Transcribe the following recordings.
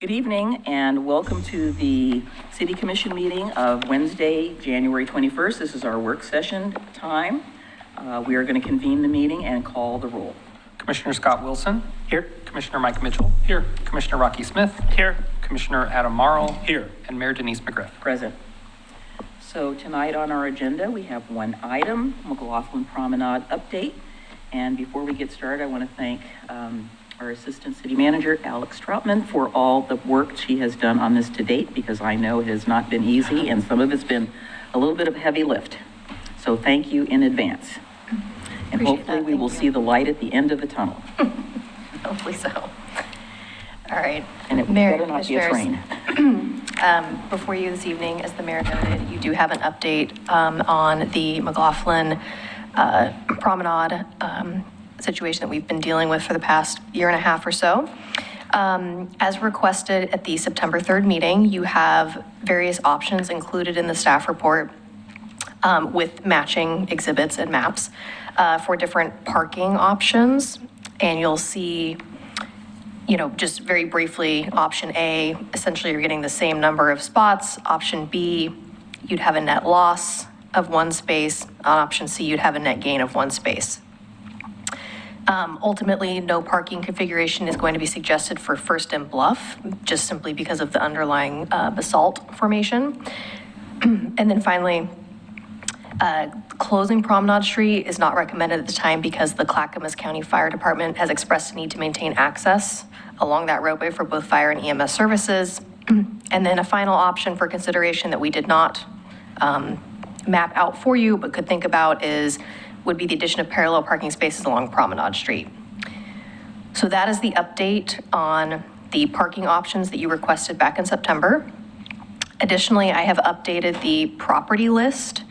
Good evening and welcome to the City Commission meeting of Wednesday, January 21st. This is our work session time. We are going to convene the meeting and call the roll. Commissioner Scott Wilson. Here. Commissioner Mike Mitchell. Here. Commissioner Rocky Smith. Here. Commissioner Adam Marl. Here. And Mayor Denise McGriff. Present. So tonight on our agenda, we have one item, McLoughlin Promenade update. And before we get started, I want to thank our Assistant City Manager, Alex Troutman, for all the work she has done on this to date, because I know it has not been easy and some of it's been a little bit of a heavy lift. So thank you in advance. And hopefully we will see the light at the end of the tunnel. Hopefully so. All right. And it better not be a train. Before you this evening, as the mayor noted, you do have an update on the McLoughlin Promenade situation that we've been dealing with for the past year and a half or so. As requested at the September 3rd meeting, you have various options included in the staff report with matching exhibits and maps for different parking options. And you'll see, just very briefly, option A, essentially you're getting the same number of spots. Option B, you'd have a net loss of one space. On option C, you'd have a net gain of one space. Ultimately, no parking configuration is going to be suggested for First and Bluff, just simply because of the underlying basalt formation. And then finally, closing Promenade Street is not recommended at the time because the Clackamas County Fire Department has expressed a need to maintain access along that roadway for both fire and EMS services. And then a final option for consideration that we did not map out for you, but could think about would be the addition of parallel parking spaces along Promenade Street. So that is the update on the parking options that you requested back in September. Additionally, I have updated the property list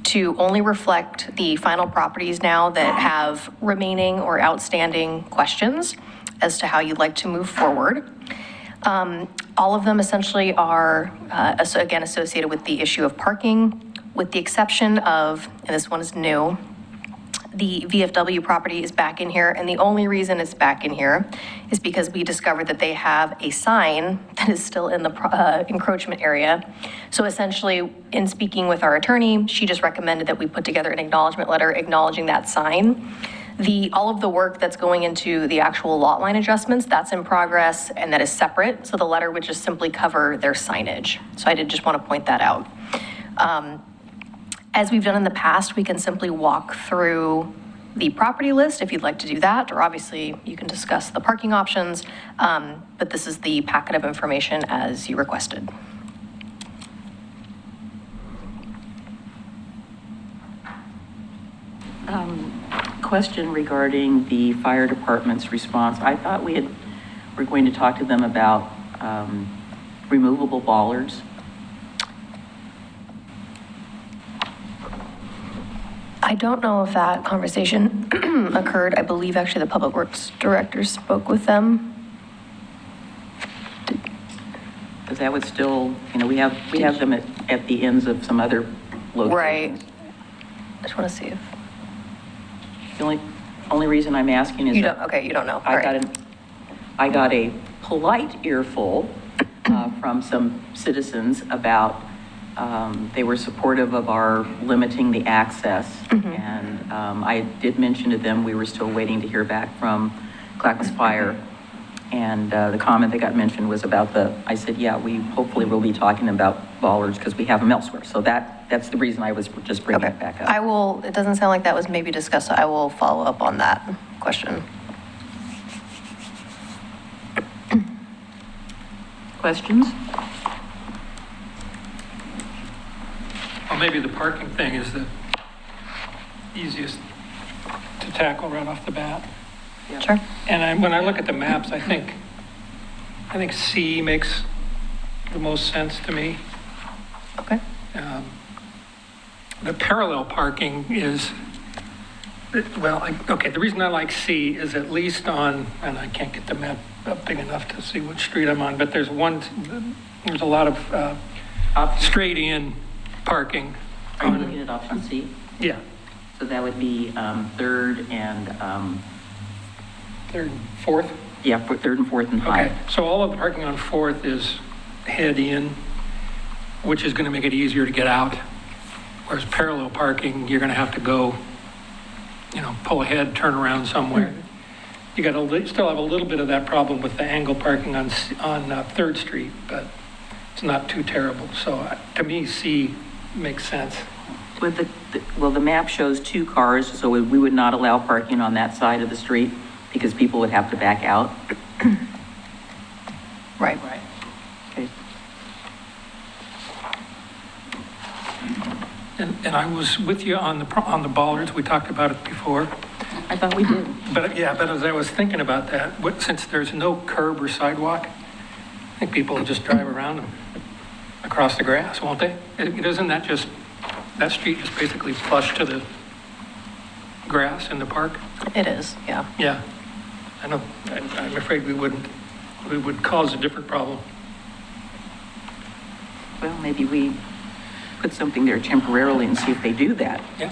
to only reflect the final properties now that have remaining or outstanding questions as to how you'd like to move forward. All of them essentially are, again, associated with the issue of parking, with the exception of, and this one is new, the VFW property is back in here, and the only reason it's back in here is because we discovered that they have a sign that is still in the encroachment area. So essentially, in speaking with our attorney, she just recommended that we put together an acknowledgement letter acknowledging that sign. All of the work that's going into the actual lot line adjustments, that's in progress, and that is separate. So the letter would just simply cover their signage. So I did just want to point that out. As we've done in the past, we can simply walk through the property list if you'd like to do that, or obviously you can discuss the parking options, but this is the packet of information as you requested. Question regarding the fire department's response. I thought we're going to talk to them about removable bollards. I don't know if that conversation occurred. I believe actually the Public Works Director spoke with them. Because that would still, we have them at the ends of some other locations. Right. I just want to see if... The only reason I'm asking is you don't know. I got a polite earful from some citizens about they were supportive of our limiting the access. And I did mention to them we were still waiting to hear back from Clackamas Fire. And the comment that got mentioned was about I said, yeah, we hopefully will be talking about bollards because we have them elsewhere. So that's the reason I was just bringing it back up. It doesn't sound like that was maybe discussed, so I will follow up on that question. Questions? Well, maybe the parking thing is the easiest to tackle right off the bat. Yeah. Sure. And when I look at the maps, I think C makes the most sense to me. Okay. The parallel parking is, the reason I like C is at least on, and I can't get the map up big enough to see which street I'm on, but there's a lot of straight in parking. Are you looking at option C? Yeah. So that would be third and Third, fourth? Yeah, for third and fourth and Okay, High. so all of the parking on Fourth is head in, which is going to make it easier to get out. Whereas parallel parking, you're going to have to go, pull ahead, turn around somewhere. You got to still have a little bit of that problem with the angle parking on Third Street, but it's not too terrible. So to me, C makes sense. With the map shows 2 cars, so we would not allow parking on that side of the street because people would have to back out. Right. Okay. And I was with you on the bollards. We talked about it before. I thought we did. But as I was thinking about that, since there's no curb or sidewalk, I think people will just drive around them across the grass, won't they? Isn't that street just basically flush to the grass in the park? It is, yeah. Yeah. I'm afraid we would cause a different problem. Well, maybe we put something there temporarily and see if they do that. Yeah.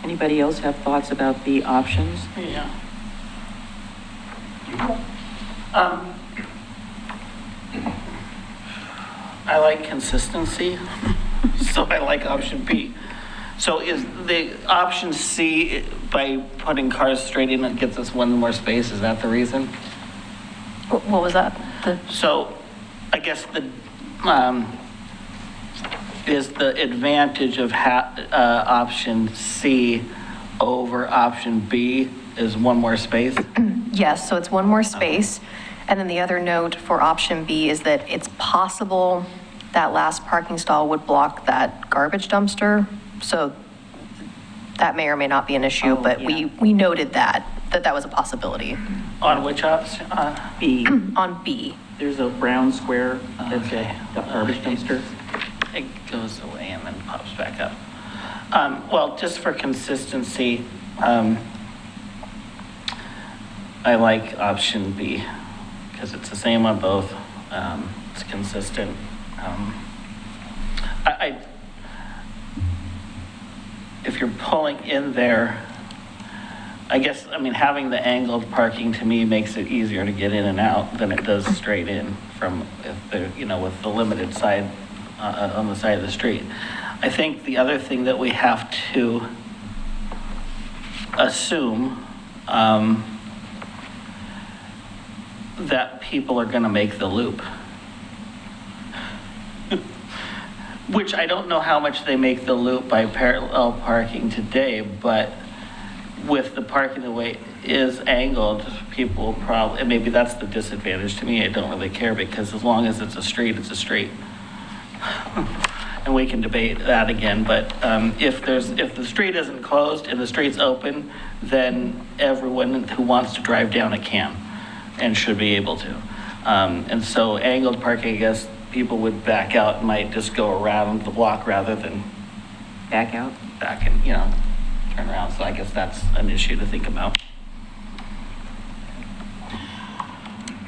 Anybody else have thoughts about the options? Yeah. I like consistency, so I like option B. So is the option C, by putting cars straight in, it gets us one more space, is that the reason? What was that? So I guess is the advantage of option C over option B is one more space? Yes, so it's one more space. And then the other note for option B is that it's possible that last parking stall would block that garbage dumpster. So that may or may not be an issue, Oh, but yeah. we noted that was a possibility. On which option? B, On B, there's a brown square that's Okay. a garbage dumpster. It goes away and then pops back up. Well, just for consistency, I like option B because it's the same on both. It's consistent. If you're pulling in there, I guess, having the angled parking to me makes it easier to get in and out than it does straight in from, with the limited side on the side of the street. I think the other thing that we have to assume that people are going to make the loop. Which I don't know how much they make the loop by parallel parking today, but with the parking the way it is angled, people probably, and maybe that's the disadvantage to me. I don't really care because as long as it's a street, it's a street. And we can debate that again, but if the street isn't closed and the street's open, then everyone who wants to drive down it can and should be able to. And so angled parking, I guess people would back out and might just go around the block rather than Back out? back and, turn around. So I guess that's an issue to think about.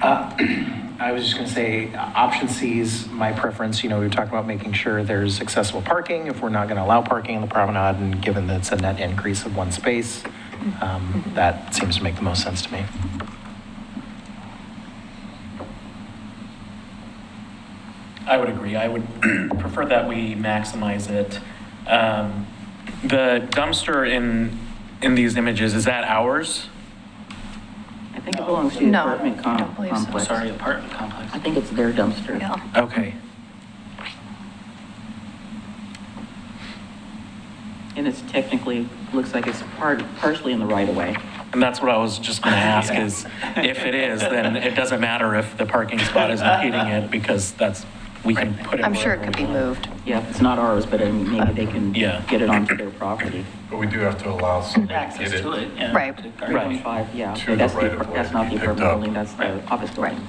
I was just going to say, option C is my preference. We were talking about making sure there's accessible parking if we're not going to allow parking in the promenade, and given that it's a net increase of one space, that seems to make the most sense to me. I would agree. I would prefer that we maximize it. The dumpster in these images, is that ours? I think it belongs to the No, apartment I don't believe so. complex. Sorry, apartment complex. I think it's their dumpster. yeah. Okay. And it's technically, looks like it's partially in the right of way. And that's what I was just going to ask is, if it is, then it doesn't matter if the parking spot is impeding it because we can put it I'm sure it wherever could we be want. moved. Yeah, it's not ours, but maybe they can Yeah. get it onto their property. But we do have to allow somebody to Access get to it. it, yeah. Right. to Three garbage. point five, yeah. To the That's right of way that's to not be the picked apartment up. building, that's the office building.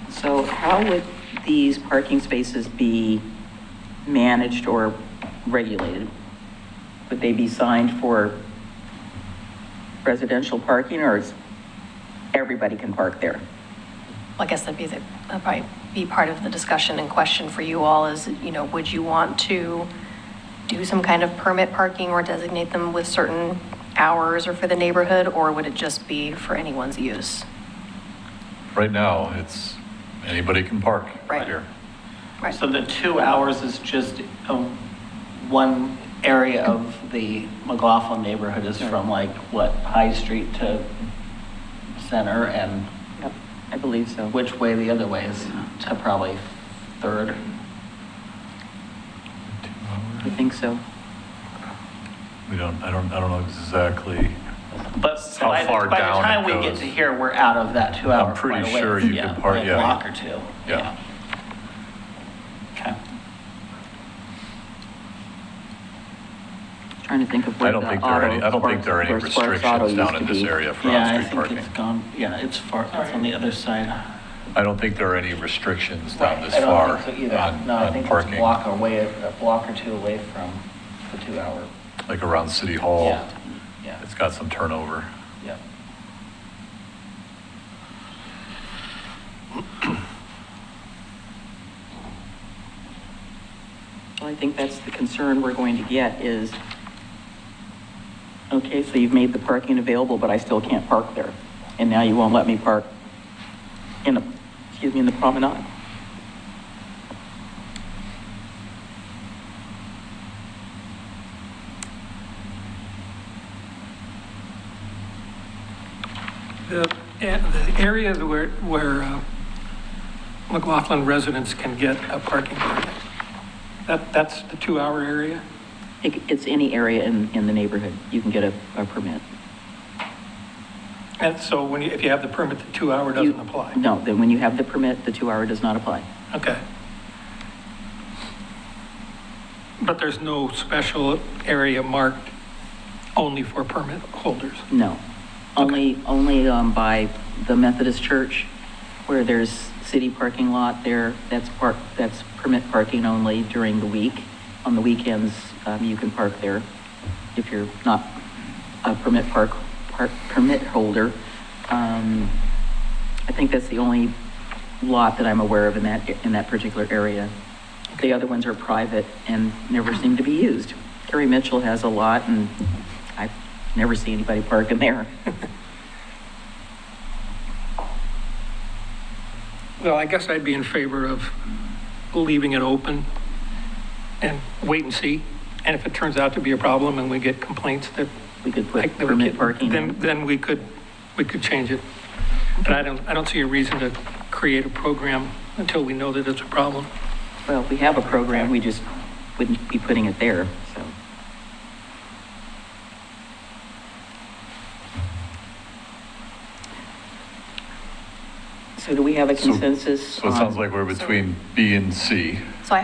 So how would these parking spaces be managed or regulated? Would they be signed for residential parking, or is everybody can park there? I guess that'd probably be part of the discussion and question for you all is, would you want to do some kind of permit parking or designate them with certain hours or for the neighborhood, or would it just be for anyone's use? Right now, it's, anybody can park Right. here. Right. So the 2 hours is just one area of the McLoughlin neighborhood is from like, what, High Street to Center, and Yep, I believe so. which way the other way is to probably Third? I think so. I don't know exactly. But How by far the down time it we get goes. to here, we're out of that 2 hour. I'm pretty right away. sure you can park, like yeah. A block or two. Yeah. Okay. Trying to think of I where don't the think there are any, I don't think Sparks- there are any where Sparks Auto restrictions down used in to this be. area for Yeah, I on-street think parking. it's gone, yeah, it's far, it's on the other side. I don't think there are any restrictions down this I don't far think so either. on No, I think it's a parking, block or two away from the 2 hour. like around City Hall. Yeah, yeah, It's got some turnover. yeah. Well, I think that's the concern we're going to get is, okay, so you've made the parking available, but I still can't park there. And now you won't let me park in the promenade. The areas where McLoughlin residents can get a parking permit, that's the 2 hour area? It's any area in the neighborhood, you can get a permit. And so if you have the permit, the 2 hour doesn't apply? No, then when you have the permit, the 2 hour does not apply. Okay. But there's no special area marked only for permit holders? No. Only by the Methodist Church, where there's city parking lot there, that's permit parking only during the week. On the weekends, you can park there if you're not a permit holder. I think that's the only lot that I'm aware of in that particular area. The other ones are private and never seem to be used. Kerry Mitchell has a lot, and I've never seen anybody parking there. Well, I guess I'd be in favor of leaving it open and wait and see. And if it turns out to be a problem and we get complaints that We could put like, that we permit could- parking in. then we could change it. But I don't see a reason to create a program until we know that it's a problem. Well, we have a program, we just wouldn't be putting it there, so. So do we have a consensus? So it sounds on- like we're between B and C. So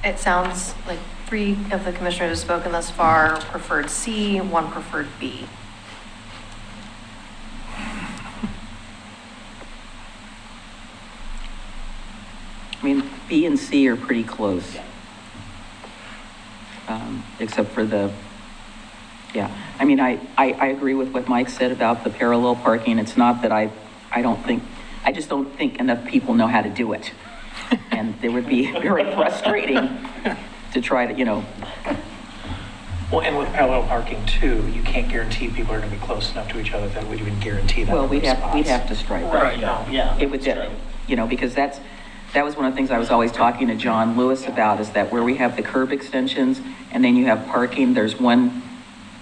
it sounds like 3 of the commissioners have spoken thus far, preferred C, 1 preferred B. I mean, B and C are pretty close. Except for yeah. I mean, I agree with what Mike said about the parallel parking. It's not that I just don't think enough people know how to do it. And it would be very frustrating to try to, Well, and with parallel parking too, you can't guarantee people are going to be close enough to each other that would even guarantee that. well, number we'd of have spots. to stripe it. Right, yeah. It would, because that was one of the things I was always talking to John Lewis about, is that where we have the curb extensions and then you have parking, there's one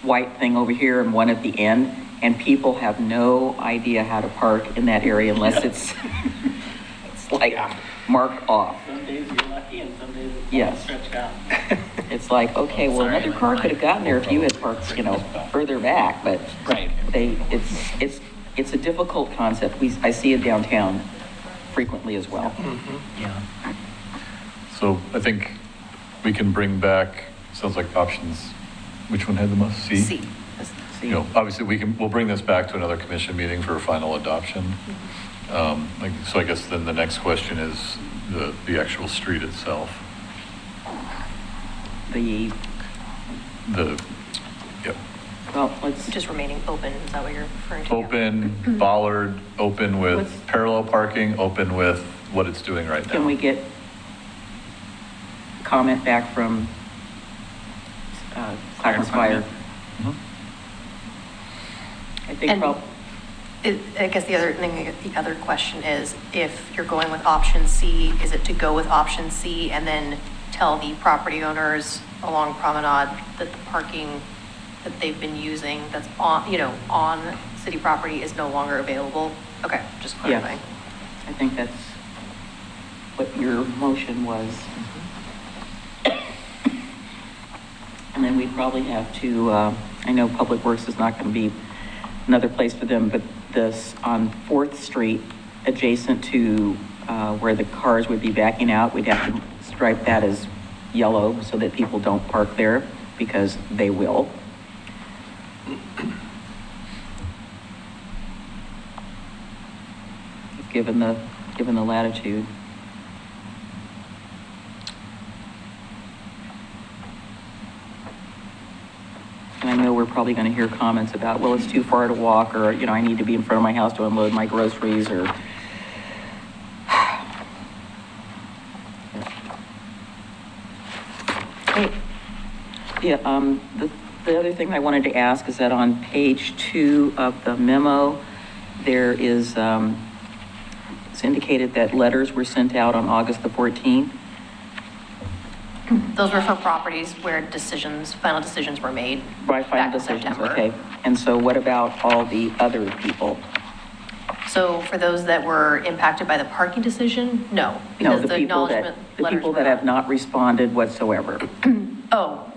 white thing over here and one at the end, and people have no idea how to park in that area unless it's like marked off. Some days you're lucky and some days it's Yes. stretched out. It's like, okay, well, another car could have gotten there if you had parked, further back, but Right. it's a difficult concept. I see it downtown frequently as well. Yeah. So I think we can bring back, sounds like options, which one had the most? C? C. See? Obviously, we'll bring this back to another commission meeting for a final adoption. So I guess then the next question is the actual street itself. The, Yep. Well, let's, Just remaining open, is that what you're referring to? Open, bollard, open with What's- parallel parking, open with what it's doing right now. can we get comment back from Clackamas Fire? Mhm. I think And- I guess the other question is, if you're going with option C, is it to go with option C and then tell the property owners along Promenade that the parking that they've been using that's on, on city property is no longer available? Okay, just Yes. clarifying. I think that's what your motion was. And then we probably have to, I know Public Works is not going to be another place for them, but this on 4th Street, adjacent to where the cars would be backing out, we'd have to stripe that as yellow so that people don't park there, because they will. Given the latitude. And I know we're probably going to hear comments about, well, it's too far to walk, or, I need to be in front of my house to unload my groceries, or. Yeah, the other thing I wanted to ask is that on page 2 of the memo, there is, it's indicated that letters were sent out on August the 14th. Those were for properties where final decisions were made By back final in decisions, September. okay. And so what about all the other people? So for those that were impacted by the parking decision, no. No, Because the the people acknowledgement the letters people were that have not responded whatsoever. Oh,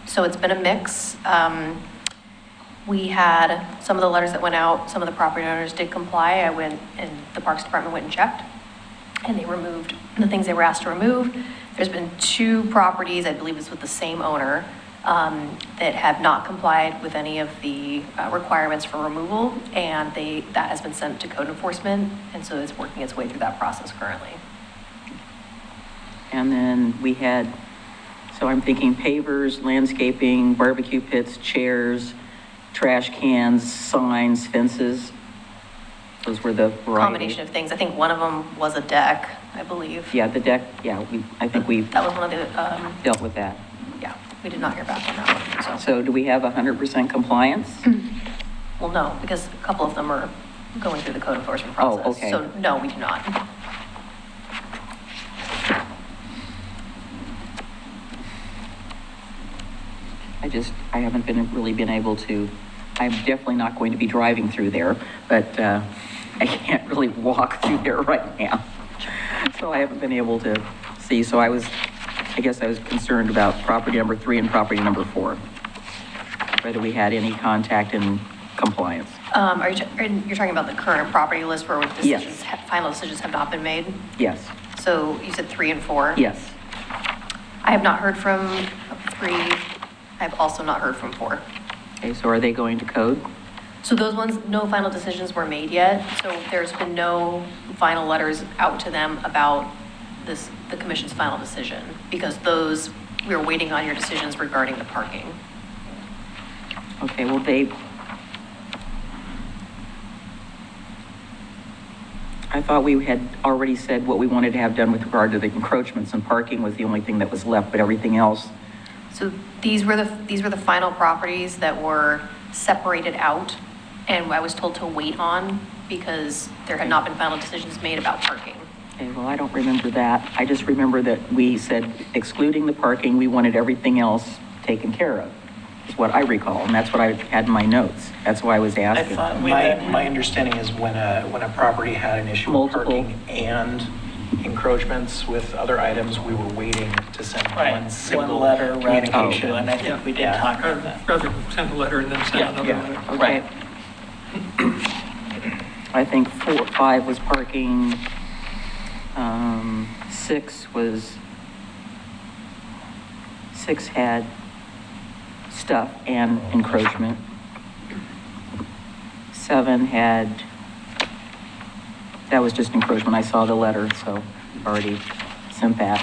so it's been a mix. We had some of the letters that went out, some of the property owners did comply. I went, and the Parks Department went and checked, and they removed the things they were asked to remove. There's been 2 properties, I believe it's with the same owner, that have not complied with any of the requirements for removal, and that has been sent to code enforcement, and so it's working its way through that process currently. And then we had, so I'm thinking pavers, landscaping, barbecue pits, chairs, trash cans, signs, fences. Those were the variety. Combination of things. I think one of them was a deck, I believe. Yeah, the deck, yeah, I think we That was one of the, dealt with that. yeah, we did not hear back on that one, so. So do we have 100% compliance? Well, no, because a couple of them are going through the code enforcement Oh, process. okay. So, no, we do not. I haven't really been able to, I'm definitely not going to be driving through there, but I can't really walk through there right now. So I haven't been able to see, so I guess I was concerned about property number 3 and property number 4, whether we had any contact and compliance. You're talking about the current property list where Yes. final decisions have not been made? Yes, So you said 3 and 4? yes. I have not heard from 3. I've also not heard from 4. Okay, so are they going to code? So those ones, no final decisions were made yet, so there's been no final letters out to them about the commission's final decision, because those, we were waiting on your decisions regarding the parking. Okay, well, I thought we had already said what we wanted to have done with regard to the encroachments, and parking was the only thing that was left, but everything else. So these were the final properties that were separated out, and I was told to wait on because there had not been final decisions made about parking. Okay, well, I don't remember that. I just remember that we said excluding the parking, we wanted everything else taken care of, is what I recall, and that's what I had in my notes. That's why I was asking. My understanding is when a property had an issue with Multiple. parking and encroachments with other items, we were waiting to send one single letter rather than communication. two, and I think we did Yeah. talk about that. Rather than send a letter and then send Yeah, another yeah. letter. Okay. I think 5 was parking, 6 had stuff and encroachment. 7 had, that was just encroachment. I saw the letter, so I've already sent that.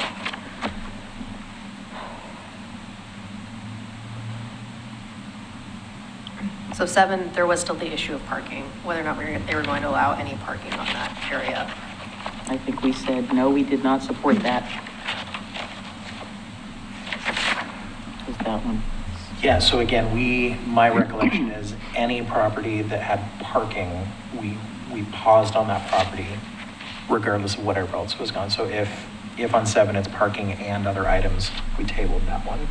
So 7, there was still the issue of parking, whether or not they were going to allow any parking on that area. I think we said, no, we did not support that. Was that one? Yeah, so again, my recollection is any property that had parking, we paused on that property regardless of whatever else was gone. So if on 7 it's parking and other items, we tabled that one.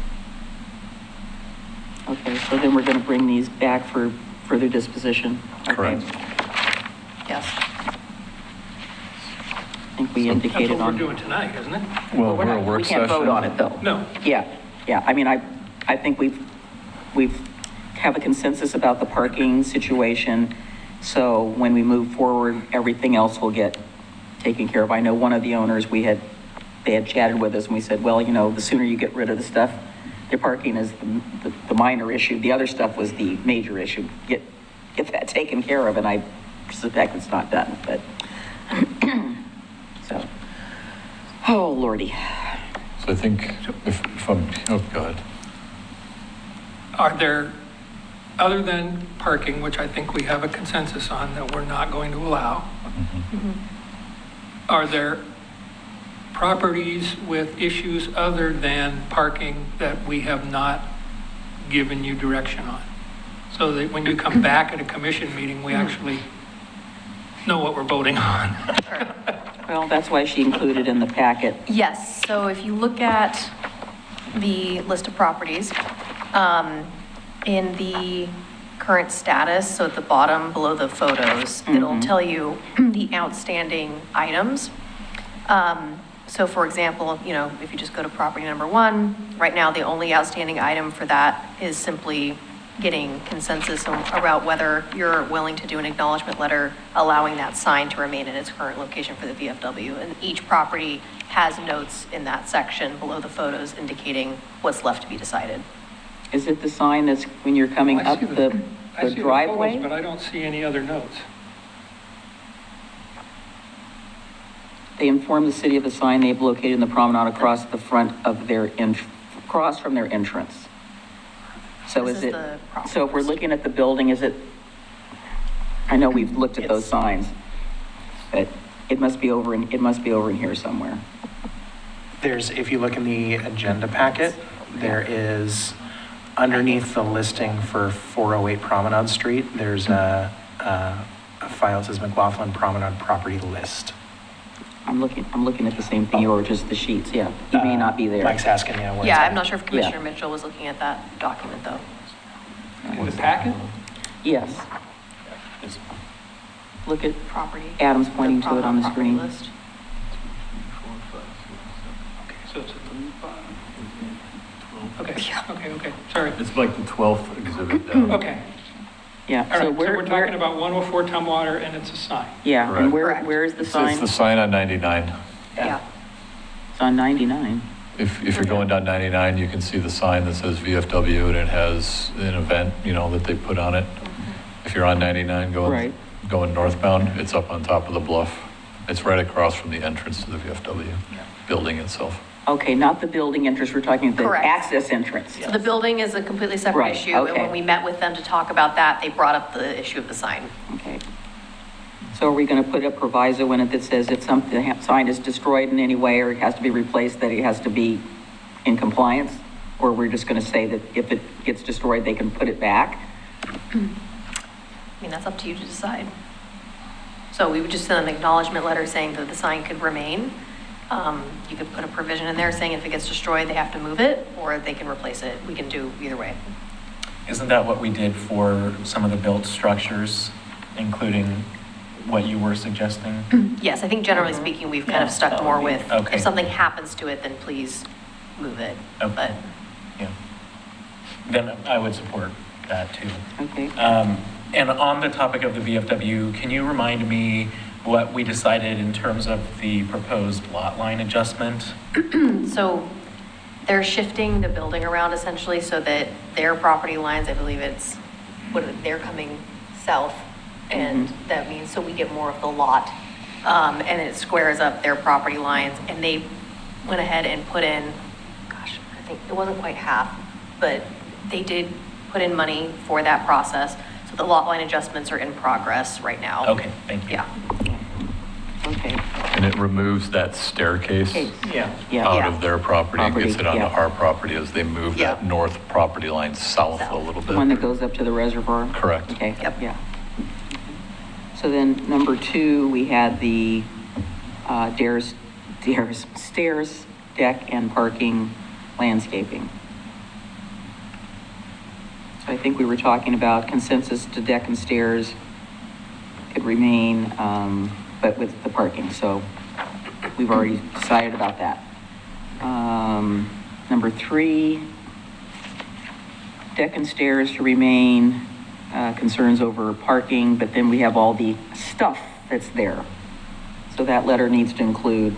Okay, so then we're going to bring these back for further disposition. Okay. Correct. Yes. I think we That's indicated what we're on. doing tonight, isn't it? Well, we're a not- work We session. can't vote on it, though. No. Yeah, I mean, I think we've have a consensus about the parking situation. So when we move forward, everything else will get taken care of. I know one of the owners, they had chatted with us and we said, well, you know, the sooner you get rid of the stuff, the parking is the minor issue. The other stuff was the major issue. Get that taken care of, and I suspect it's not done, but, so, oh, Lordy. So I think if I'm, oh, go ahead. Are there, other than parking, which I think we have a consensus on that we're not going to allow, are there properties with issues other than parking that we have not given you direction on? So that when you come back at a commission meeting, we actually know what we're voting on. Well, that's why she included in the packet. Yes, so if you look at the list of properties, in the current status, so at the bottom below the photos, it'll tell you the outstanding items. So for example, you know, if you just go to property number 1, right now the only outstanding item for that is simply getting consensus about whether you're willing to do an acknowledgement letter allowing that sign to remain in its current location for the VFW. And each property has notes in that section below the photos indicating what's left to be decided. Is it the sign that's when you're coming I up see the I see the photos, driveway? But I don't see any other notes. They inform the city of the sign they've located in the promenade across the front of across from their entrance. So This is is it, the property so if we're list. looking at the building, is it, I know we've looked at those signs, but it must be over in here somewhere. If you look in the agenda packet, there is, underneath the listing for 408 Promenade Street, there's a file that says McLoughlin Promenade Property List. I'm looking at the same thing, or just the sheets, yeah. He may not be there. Mike's asking, yeah, where it's Yeah, at. I'm not sure if Commissioner Mitchell was looking at that document though. In the packet? Yes. Look at, Property. Adam's pointing to it on the property screen. list. So it's at the, okay, sorry. It's like the 12th exhibit down. Okay, Yeah. all right, so we're talking about 104 Tumwater and it's a sign. Yeah, and Correct. where is the It's sign? the sign on 99. Yeah. It's on 99. If you're going down 99, you can see the sign that says VFW and it has an event, you know, that they put on it. If you're on 99 Right. going northbound, it's up on top of the bluff. It's right across from the entrance to the VFW building itself. Okay, not the building entrance, we're talking the Correct. access entrance. So the building is a completely separate Right, issue. And okay. when we met with them to talk about that, they brought up the issue of the sign. Okay. So are we going to put a proviso in it that says if the sign is destroyed in any way or it has to be replaced, that it has to be in compliance? Or we're just going to say that if it gets destroyed, they can put it back? I mean, that's up to you to decide. So we would just send an acknowledgement letter saying that the sign could remain. You could put a provision in there saying if it gets destroyed, they have to move it, or they can replace it. We can do either way. Isn't that what we did for some of the built structures, including what you were suggesting? Yes, I think generally speaking, we've kind of stuck more with, Okay. if something happens to it, then please move it. Okay. But Yeah. Then I would support that too. Okay. And on the topic of the VFW, can you remind me what we decided in terms of the proposed lot line adjustment? So they're shifting the building around essentially so that their property lines, I believe they're coming south. And that means, so we get more of the lot. And it squares up their property lines. And they went ahead and put in, gosh, I think it wasn't quite half, but they did put in money for that process. So the lot line adjustments are in progress right now. Okay, thank you. Yeah. Okay. And it removes that staircase Okay. Yeah. Yeah. out Yeah. of their property and gets it Property, onto yeah. our property as they move Yeah. that north property line south a little The one bit. that goes up to the reservoir? Correct. Okay. Yep. Yeah. So then, number 2, we had the stairs, deck, and parking landscaping. So I think we were talking about consensus to deck and stairs could remain, but with the parking, so we've already decided about that. Number 3, deck and stairs to remain, concerns over parking, but then we have all the stuff that's there. So that letter needs to include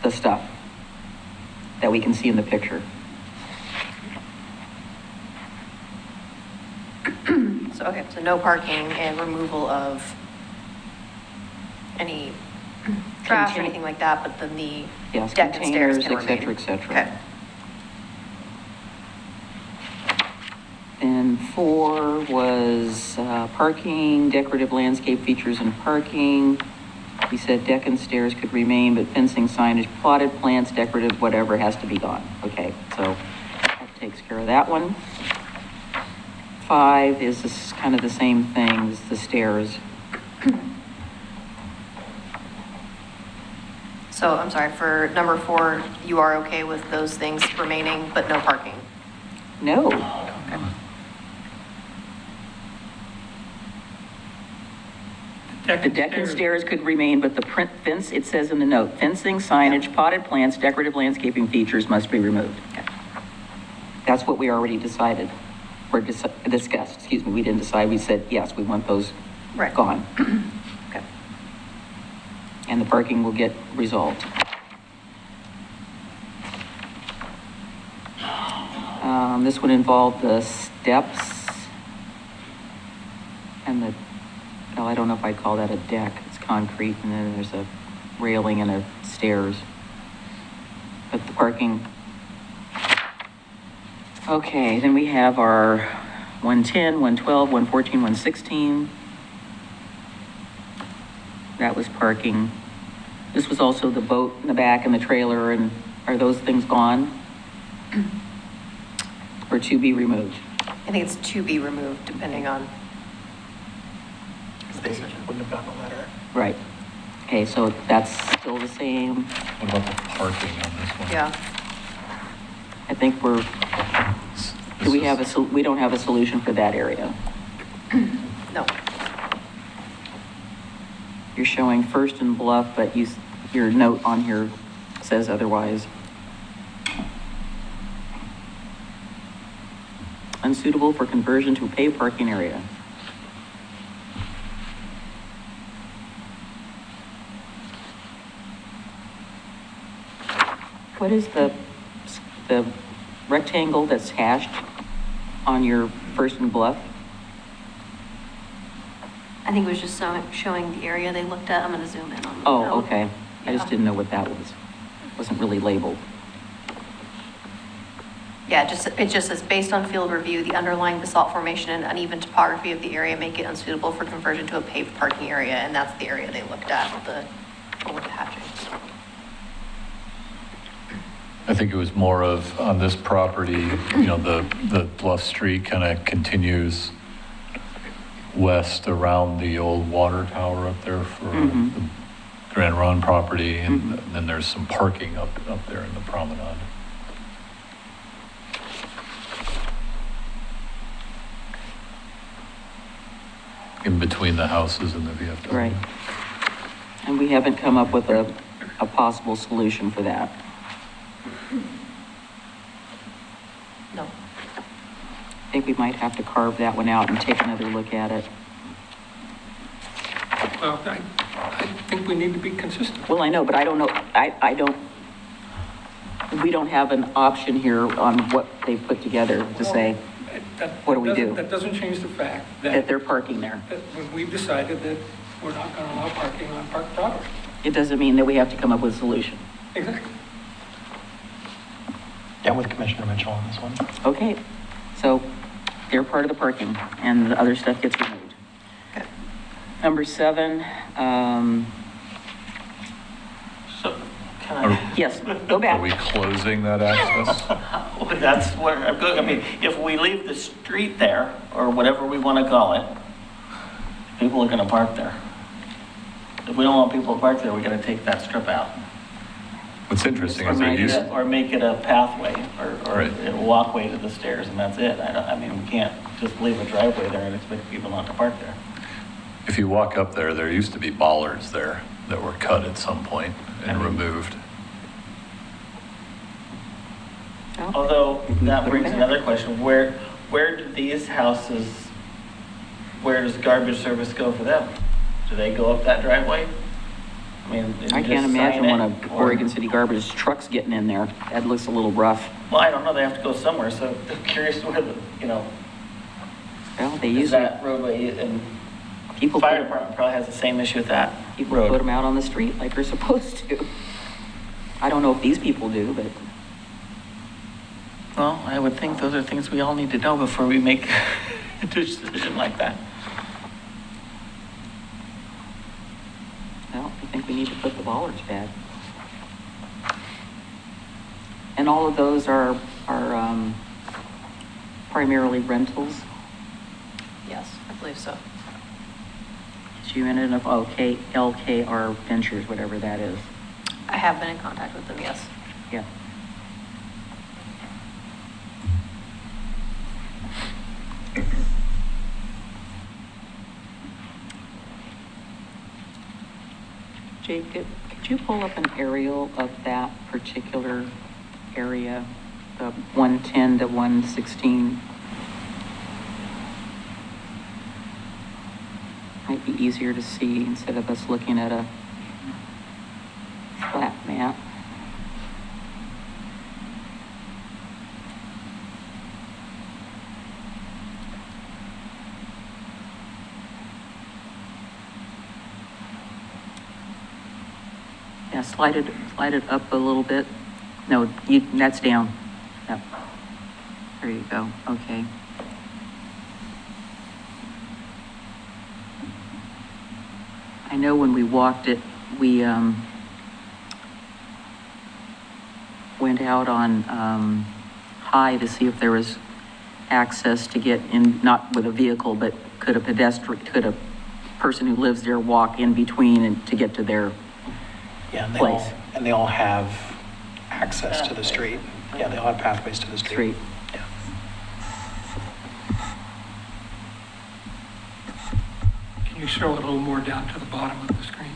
the stuff that we can see in the picture. So, okay, so no parking and removal of any trash or Contain- anything like that, but then the Yes, deck and stairs containers, can et remain. cetera, et cetera. Okay. And 4 was parking, decorative landscape features and parking. We said deck and stairs could remain, but fencing, signage, plotted plants, decorative, whatever has to be gone. Okay, so that takes care of that one. 5 is this kind of the same thing as the stairs. So, I'm sorry, for number 4, you are okay with those things remaining, but no parking? No, the deck and stairs could remain, but the print fence, it says in the note, fencing, signage, potted plants, decorative landscaping features must be removed. That's what we already decided, or discussed, excuse me, we didn't decide, we said, yes, we want those Right. gone. Okay. And the parking will get resolved. This would involve the steps and the, well, I don't know if I'd call that a deck, it's concrete, and then there's a railing and a stairs. But the parking. Okay, then we have our 110, 112, 114, 116. That was parking. This was also the boat in the back and the trailer, and are those things gone? Or to be removed? I think it's to be removed, depending on, They wouldn't have gotten a letter. Right. Okay, so that's still the same. What about the parking on this one? yeah. I think we're, do we have we don't have a solution for that area. No. You're showing First and Bluff, but your note on here says otherwise. Unsuitable for conversion to a paved parking area. What is the rectangle that's hashed on your First and Bluff? I think it was just showing the area they looked at. I'm going to zoom in on the Oh, note. okay. I just Yeah. didn't know what that was. Wasn't really labeled. Yeah, it just says, based on field review, the underlying basalt formation and uneven topography of the area make it unsuitable for conversion to a paved parking area, and that's the area they looked at with the hatching. I think it was more of, on this property, the Bluff Street kind of continues west around the old water tower up there for the Grand Ron property, and then there's some parking up there in the promenade. In between the houses and the VFW. Right. And we haven't come up with a possible solution for that. No. I think we might have to carve that one out and take another look at it. Well, I think we need to be consistent. Well, I know, but I don't know, we don't have an option here on what they've put together to say What do we do? That doesn't change the fact that that they're parking there. we've decided that we're not going to allow parking on park property. It doesn't mean that we have to come up with a solution. Exactly. Yeah, I'm with Commissioner Mitchell on this one. Okay, so they're part of the parking and the other stuff gets removed. Number 7, So, can I? yes, go Are we back. closing that access? Well, that's where I'm going. I mean, if we leave the street there, or whatever we want to call it, people are going to park there. If we don't want people to park there, we got to take that strip out. What's interesting Or is there make used, it, or make it a pathway, or Right. a walkway to the stairs, and that's it. I mean, we can't just leave a driveway there and expect people not to park there. if you walk up there, there used to be bollards there that were cut at some point and removed. Although, that Put it brings back. another question, where do these houses, where does garbage service go for them? Do they go up that driveway? I mean, is it I just can't imagine sign one it, of or- Oregon City garbage trucks getting in there. That looks a little rough. Well, I don't know, they have to go somewhere, so I'm curious where the, Well, they is usually, that roadway, and people fire put, department probably has the same issue with that people put road. them out on the street like they're supposed to. I don't know if these people do, but Well, I would think those are things we all need to know before we make a decision like that. well, I think we need to put the bollards back. And all of those are primarily rentals. Yes, I believe so. You ended up, okay, LKR Ventures, whatever that is. I have been in contact with them, yes. Yeah. Jake, could you pull up an aerial of that particular area, the 110 to 116? Might be easier to see instead of us looking at a flat map. Yeah, slide it up a little bit. No, that's down. Yep. There you go, okay. I know when we walked it, we went out on High to see if there was access to get in, not with a vehicle, but could a person who lives there walk in between and to get to their Yeah, place. and they all have access to the street. Yeah, they all have pathways to the street. street? Yeah. Can you show it a little more down to the bottom of the screen?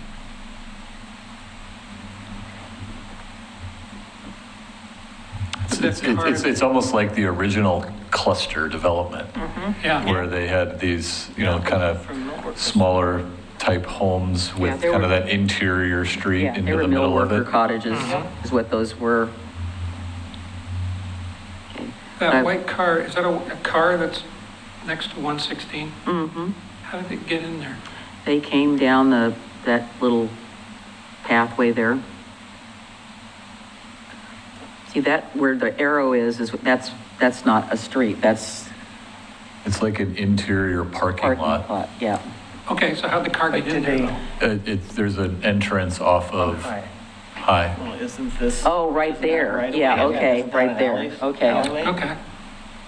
It's almost like the original cluster development, Yeah. where they had these, kind of smaller type homes Yeah, with there kind of were- that interior street Yeah, they into were the mill middle of worker it. cottages is what those were. Okay. That white car, is that a car that's next to 116? Mm-hmm. How did it get in there? They came down that little pathway there. See that, where the arrow is that's not a street, that's It's like an interior parking parking lot. lot, yeah. Okay, so how'd the car get in there though? There's an entrance off of High. Well, isn't this? Oh, right isn't that there, right yeah, away? okay, Isn't that right an there, alley- okay. alleyway? Okay.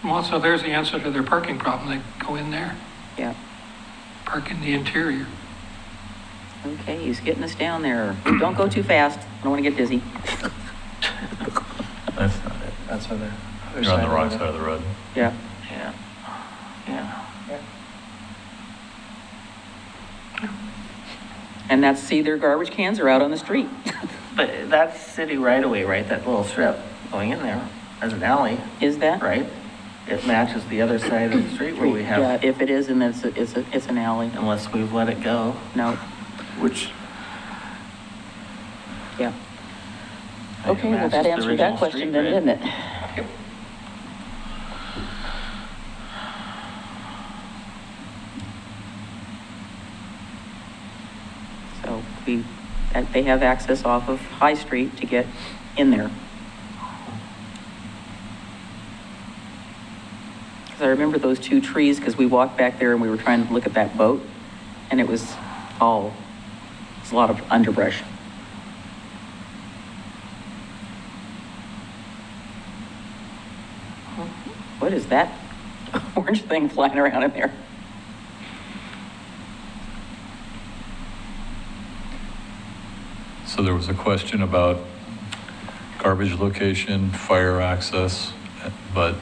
Well, so there's the answer to their parking problem. They go in there, Yeah, park in the interior. okay, he's getting us down there. Don't go too fast, I don't want to get dizzy. That's not it. That's on the other You're on the of wrong side of the road. Yeah. Yeah, yeah. And that's, see, their garbage cans are out on the street. But that's city right away, right? That little strip going in there as an alley, Is that? right? It matches the other side of the street where we Yeah, have, if it is, then it's an alley. unless we've let it go, No, which. yeah. I think Okay, well, matches that the answered that original question street then, grid. didn't it? So they have access off of High Street to get in there. Because I remember those two trees, because we walked back there and we were trying to look at that boat, and it was all, there's a lot of underbrush. What is that orange thing flying around in there? So there was a question about garbage location, fire access, but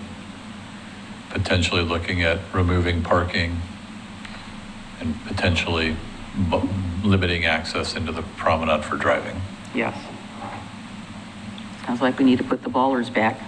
potentially looking at removing parking and potentially limiting access into the promenade for driving. Yes. Sounds like we need to put the ballers back.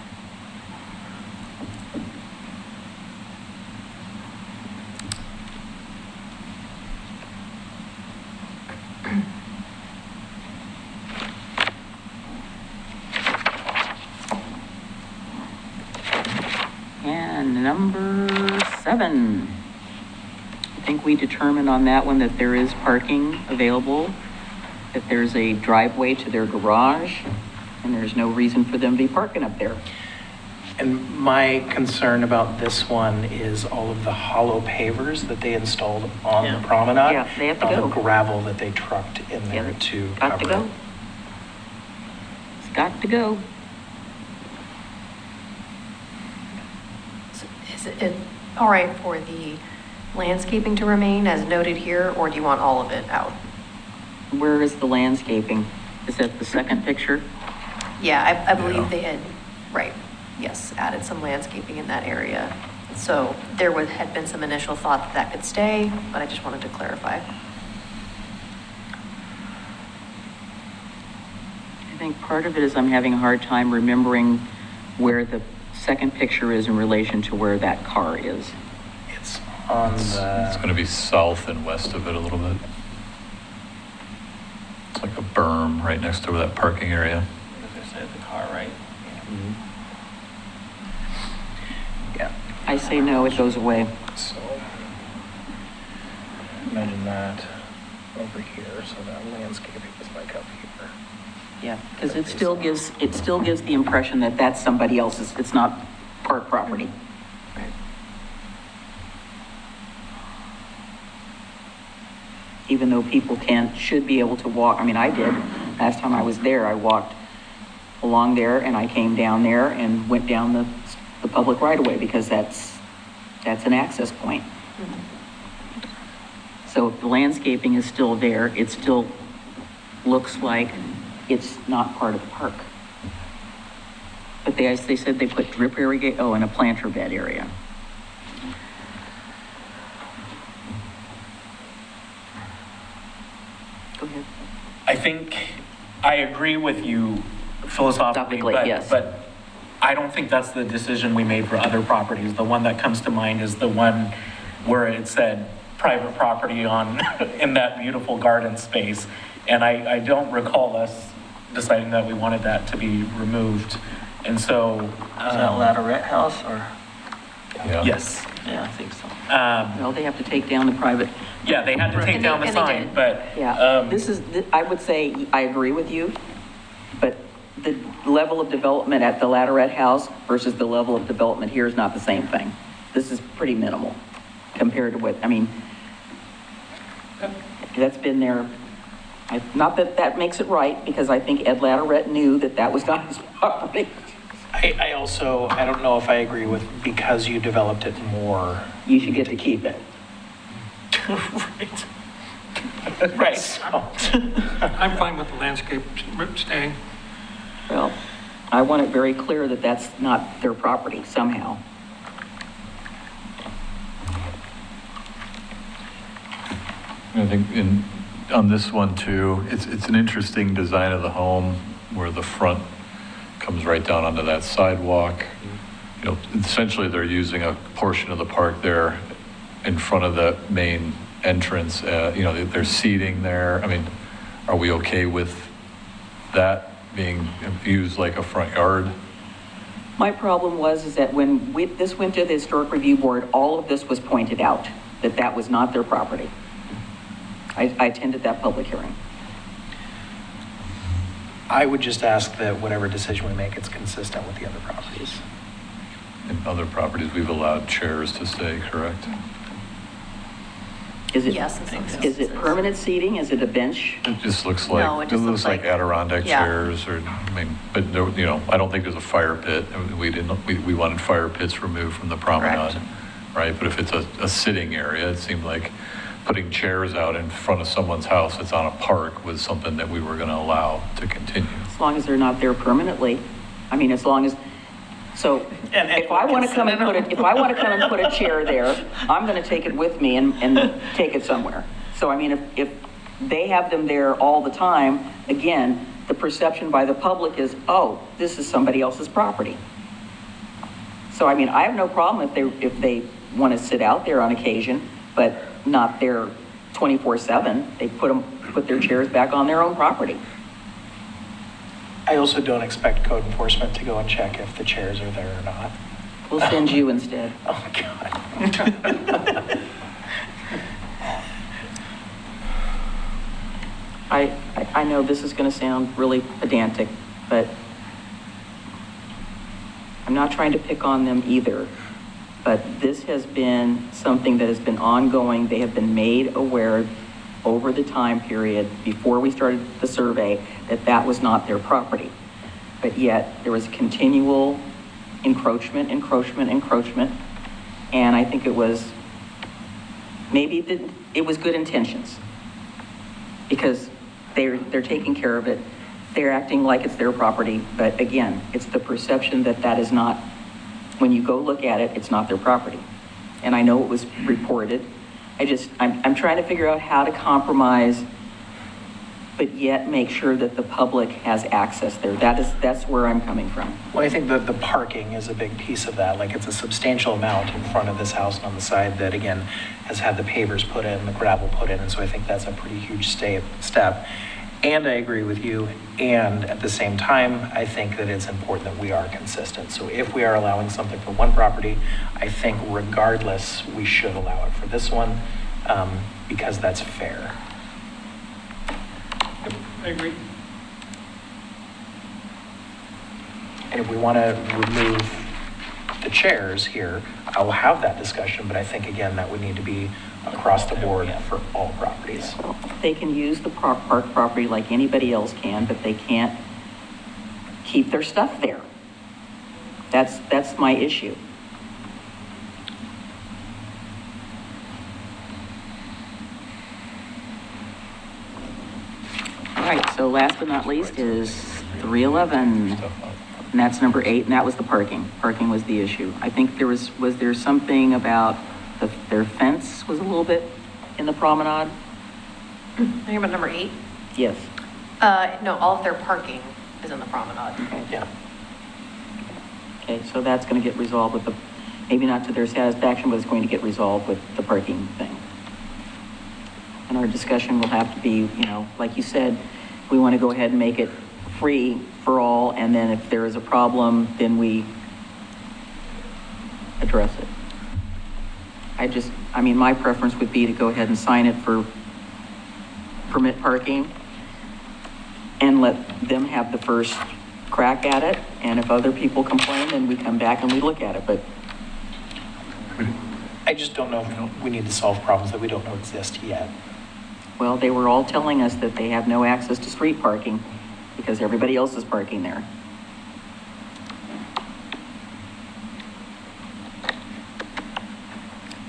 And number 7. I think we determined on that one that there is parking available, that there's a driveway to their garage, and there's no reason for them to be parking up there. And my concern about this one is all of the hollow pavers that they installed on Yeah. the promenade. Yeah, they have to all go. the gravel that they trucked in Yeah, there to got cover to go. it. It's got to go. Is it all right for the landscaping to remain as noted here, or do you want all of it out? Where is the landscaping? Is that the second picture? Yeah, I Yeah. believe they had, right, yes, added some landscaping in that area. So there had been some initial thought that that could stay, but I just wanted to clarify. I think part of it is I'm having a hard time remembering where the second picture is in relation to where that car is. It's on It's going to be south and west of it a little bit. It's like a berm right next to that parking area. As I said, the car, right? Yeah, I say no, it goes away. so imagine that over here, so that landscaping is like up here. Yeah, because it still gives the impression that that's somebody else's, it's not park property. Even though people should be able to walk, I mean, I did, last time I was there, I walked along there and I came down there and went down the public right-of-way because that's an access point. So if the landscaping is still there, it still looks like it's not part of the park. But they said they put drip irrigation, and a planter bed area. Go ahead. I think I agree with you philosophically, Philosophically, yes. but I don't think that's the decision we made for other properties. The one that comes to mind is the one where it said private property on, in that beautiful garden space. And I don't recall us deciding that we wanted that to be removed. And so. Is that Ladderette House or? Yeah. Yes. Yeah, I think so. Well, they have to take down the private, Yeah, they had to take And down the they sign, did. but. yeah. I would say, I agree with you, but the level of development at the Ladderette House versus the level of development here is not the same thing. This is pretty minimal compared to what, I mean, that's been there. Not that that makes it right, because I think Ed Ladderette knew that that was not his property. I also, I don't know if I agree with because you developed it more. You should get to keep it. Right. So, I'm fine with the landscape staying. Well, I want it very clear that that's not their property somehow. I think on this one too, it's an interesting design of the home where the front comes right down onto that sidewalk. You know, essentially they're using a portion of the park there in front of the main entrance. You know, there's seating there. I mean, are we okay with that being used like a front yard? My problem is that when this went to the Historic Review Board, all of this was pointed out, that that was not their property. I attended that public hearing. I would just ask that whatever decision we make, it's consistent with the other properties. In other properties, we've allowed chairs to stay, correct? Is it? Yes, in some Is it instances. permanent seating? Is it a bench? It just looks No, like, it just looks like- Adirondack yeah. chairs or, I mean, but there, you know, I don't think there's a fire pit. I mean, we wanted fire pits removed from the promenade, Correct. right? But if it's a sitting area, it seemed like putting chairs out in front of someone's house that's on a park was something that we were going to allow to continue. As long as they're not there permanently. I mean, as long as, so And if I want to come and put consider- it, if I want to come and put a chair there, I'm going to take it with me and take it somewhere. So I mean, if they have them there all the time, again, the perception by the public is, oh, this is somebody else's property. So I mean, I have no problem if they want to sit out there on occasion, but not there 24/7. They put their chairs back on their own property. I also don't expect code enforcement to go and check if the chairs are there or not. We'll send you instead. Oh, God. I know this is going to sound really pedantic, but I'm not trying to pick on them either. But this has been something that has been ongoing. They have been made aware over the time period before we started the survey that that was not their property. But yet there was continual encroachment. And I think it was, maybe it was good intentions because they're taking care of it. They're acting like it's their property. But again, it's the perception that that is not, when you go look at it, it's not their property. And I know it was reported. I'm trying to figure out how to compromise, but yet make sure that the public has access there. That's where I'm coming from. Well, I think that the parking is a big piece of that. Like, it's a substantial amount in front of this house and on the side that, again, has had the pavers put in, the gravel put in, and so I think that's a pretty huge step. And I agree with you, and at the same time, I think that it's important that we are consistent. So if we are allowing something for one property, I think regardless, we should allow it for this one, because that's fair. I agree. And if we want to remove the chairs here, I will have that discussion, but I think, again, that would need to be across the board for all properties. They can use the park property like anybody else can, but they can't keep their stuff there. That's my issue. All right, so last but not least is 311. And that's number 8, and that was the parking. Parking was the issue. I think was there something about their fence was a little bit in the promenade? Think about number 8? Yes. No, all of their parking is in the promenade. Okay. Yeah. Okay, so that's going to get resolved with maybe not to their satisfaction, but it's going to get resolved with the parking thing. And our discussion will have to be, like you said, we want to go ahead and make it free for all, and then if there is a problem, then we address it. My preference would be to go ahead and sign it for permit parking and let them have the first crack at it. And if other people complain, then we come back and we look at it. But I just don't know if we need to solve problems that we don't know exist yet. well, they were all telling us that they have no access to street parking because everybody else is parking there.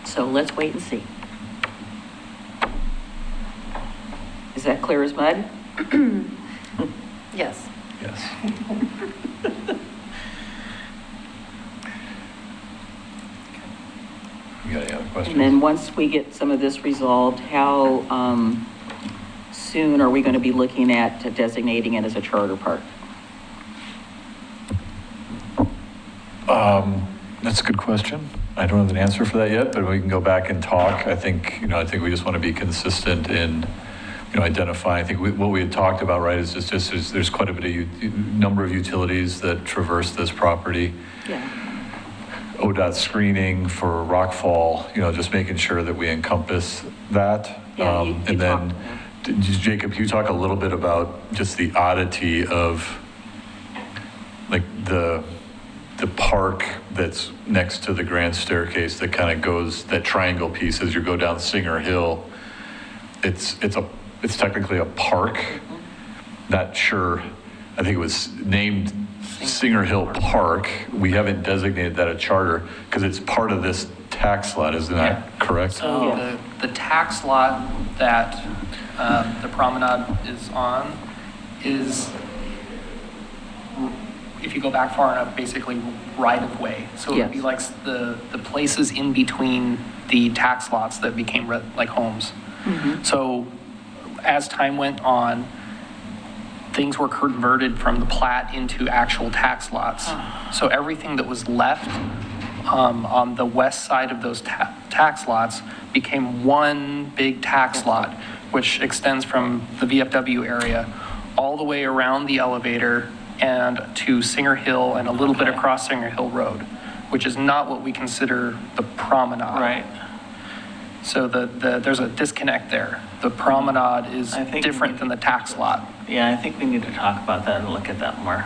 So let's wait and see. Is that clear as mud? Yes. Yes. You got any other questions? And then once we get some of this resolved, how soon are we going to be looking at designating it as a charter park? That's a good question. I don't have an answer for that yet, but we can go back and talk. I think we just want to be consistent in, identifying. I think what we had talked about, right, is just there's quite a bit of number of utilities that traverse this property. Yeah. ODOT screening for rockfall, just making sure that we encompass that. Yeah, you And then, talked, Jacob, can you talk a little bit about just the oddity of, like, the park that's next to the grand staircase that kind of goes, that triangle piece as you go down Singer Hill, it's technically a park. Not sure, I think it was named Singer Hill Park. We haven't designated that a charter because it's part of this tax lot, isn't that correct? So the tax lot that the promenade is on is, if you go back far enough, basically right of way. So it'd be Yes. like the places in between the tax lots that became like homes. So as time went on, things were converted from the plat into actual tax lots. So everything that was left on the west side of those tax lots became one big tax lot, which extends from the VFW area all the way around the elevator and to Singer Hill and a little bit across Singer Hill Road, which is not what we consider the promenade. Right. So there's a disconnect there. The promenade is I think- different than the tax lot. Yeah, I think we need to talk about that and look at that more.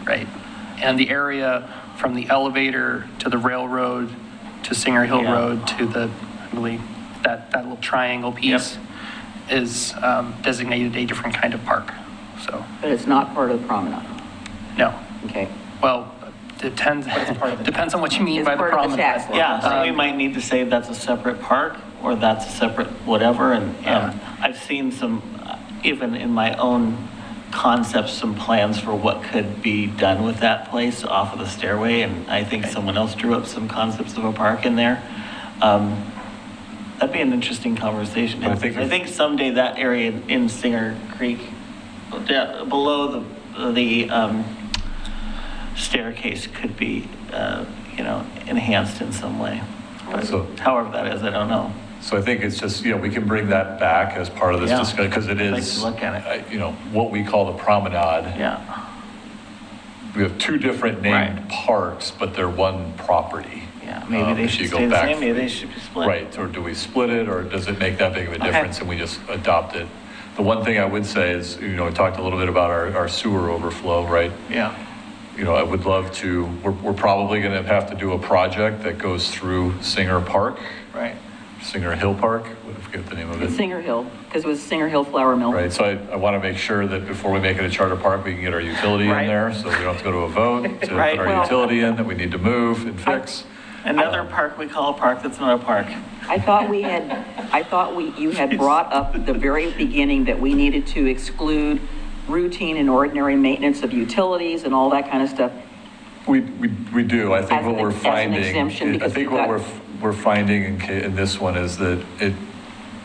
Right. And the area from the elevator to the railroad to Singer Hill Yeah. Road to the, I believe, that little triangle piece is designated a different kind of park. So, But it's not part of the promenade. no. Okay. Well, depends on what you mean It's by the part of the promenade. tax lot. Yeah, so we might need to say that's a separate park or that's a separate whatever. And I've seen some, even in my own concepts, some plans for what could be done with that place off of the stairway. And I think someone else drew up some concepts of a park in there. That'd be an interesting conversation. I think I think someday that area in Singer Creek, below the staircase could be, enhanced in some way. But So- however that is, I don't know. So I think it's just, we can bring that back as part of this Yeah. discussion, because it I'd like is, to look at it. what we call the promenade. Yeah, We have two different named Right. parks, but they're one property. yeah, maybe they If you should go stay the back- same, maybe they should be split. Right, or do we split it, or does it make that big of a difference and we just adopt it? The one thing I would say is, we talked a little bit about our sewer overflow, right? Yeah, I would love to, we're probably going to have to do a project that goes through Singer Park, right. Singer Hill Park, I forget the name of It's it. Singer Hill, because it was Singer Hill Flour Mill. Right, so I want to make sure that before we make it a charter park, we can get our utility in Right. there, so we don't have to go to a vote to Right. put our Well- utility in that we need to move and fix. Another park we call a park that's not a park. I thought you had brought up at the very beginning that we needed to exclude routine and ordinary maintenance of utilities and all that kind of stuff. We do, I think As what an- we're as an finding, exemption, I because think we've what got- we're finding in this one is that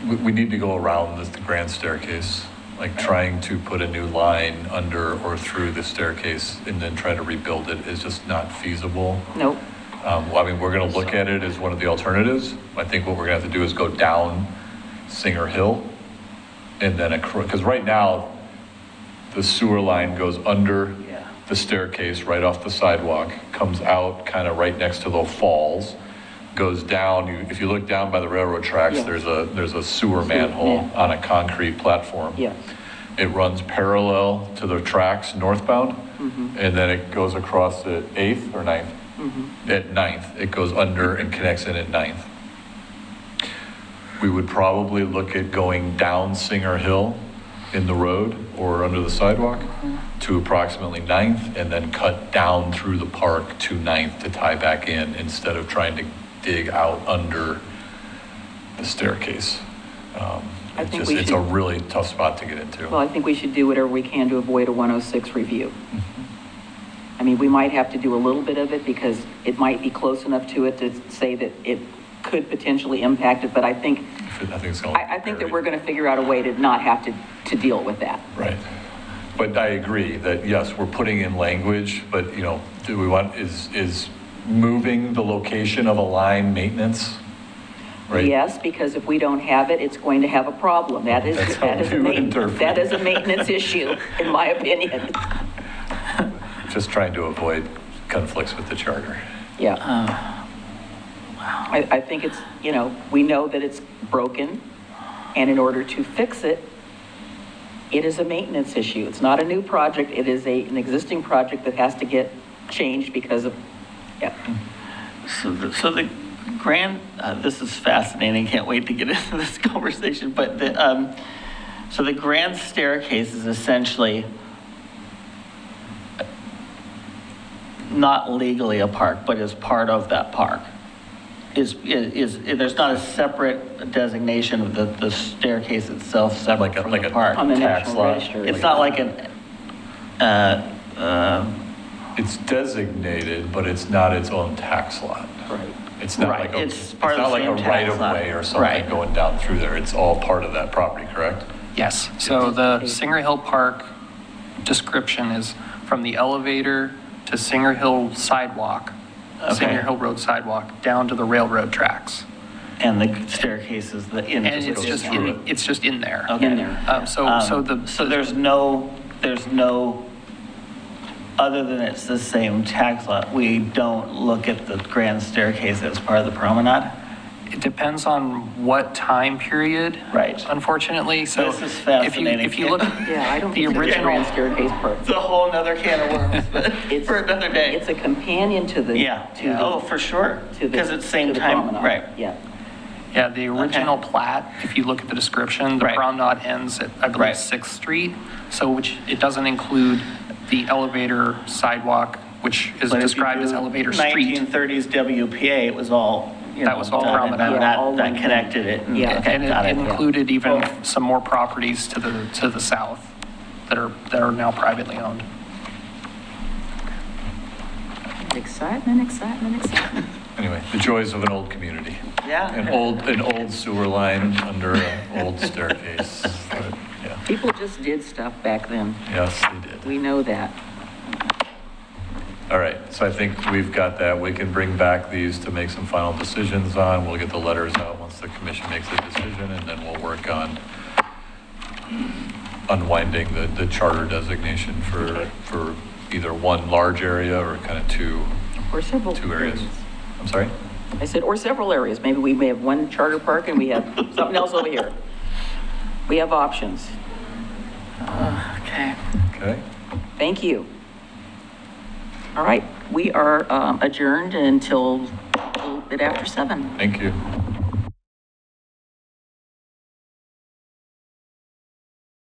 we need to go around the grand staircase, like trying to put a new line under or through the staircase and then try to rebuild it is just not feasible. Nope. We're going to look at it as one of the alternatives. I think what we're going to have to do is go down Singer Hill and then because right now, the sewer line goes under the staircase right off the sidewalk, comes out kind of right next to the falls, goes down. If you look down by the railroad tracks, Yeah. there's a sewer manhole on a concrete platform. Yes. It runs parallel to the tracks northbound, and then it goes across at 8th or 9th? At 9th, it goes under and connects in at 9th. We would probably look at going down Singer Hill in the road or under the sidewalk to approximately 9th, and then cut down through the park to 9th to tie back in instead of trying to dig out under the staircase. I think we It's a should- really tough spot to get into. Well, I think we should do whatever we can to avoid a 106 review. I mean, we might have to do a little bit of it because it might be close enough to it to say that it could potentially impact it, but I think it's gonna I think that we're going to figure out a way to not have to deal with that. Right. But I agree that, yes, we're putting in language, but, do we want, is moving the location of a line maintenance? Right? Yes, because if we don't have it, it's going to have a problem. That is That's how you interpret. that is a maintenance issue, in my opinion. Just trying to avoid conflicts with the charter. Yeah. I think it's, we know that it's broken, and in order to fix it, it is a maintenance issue. It's not a new project, it is an existing project that has to get changed because of, yeah. So the this is fascinating, can't wait to get into this conversation, but so the grand staircase is essentially not legally a park, but is part of that park. There's not a separate designation of the staircase itself separate from the park. On the tax National lot. Register. It's not like It's designated, but it's not its own tax lot. Right. It's not Right, like it's part of not the like same a tax right of lot. way or something Right. going down through there. It's all part of that property, correct? Yes, so the Singer Hill Park description is from the elevator to Singer Hill sidewalk, Singer Hill Road sidewalk, down to the railroad tracks. and the staircase is the in. And it's just in there. Okay. In there. So there's no, other than it's the same tax lot, we don't look at the grand staircase as part of the promenade? It depends on what time period. Right. Unfortunately, so. This is fascinating. If you look, Yeah, I don't the think it's a original, grand staircase park. It's a whole nother can of worms, but It's- for another day. It's a companion to the. Yeah, to the- oh, for sure, to the- because it's same to the time, promenade. right. Yeah. yeah, the original plat, if you look at the description, the Right. promenade ends at, I believe, Right. 6th Street. So which, it doesn't include the elevator sidewalk, which is But if you described as do elevator street. 1930s WPA, it was all, That was all done, and promenade. then Yeah, all that one connected it. and- Yeah. Okay, And got it it. included even some more properties to the south that are now privately owned. Excitement, excitement, excitement. Anyway, the joys of an old community. Yeah. An old sewer line under an old staircase. But, yeah. People just did stuff back then. Yes, they did. We know that. All right, so I think we've got that. We can bring back these to make some final decisions on. We'll get the letters out once the commission makes a decision, and then we'll work on unwinding the charter designation for either one large area or kind of two Or several areas. I'm sorry? I said, or several areas. Maybe we may have one charter park and we have something else over here. We have options. Okay. Okay. Thank you. All right, we are adjourned until a little bit after 7. Thank you.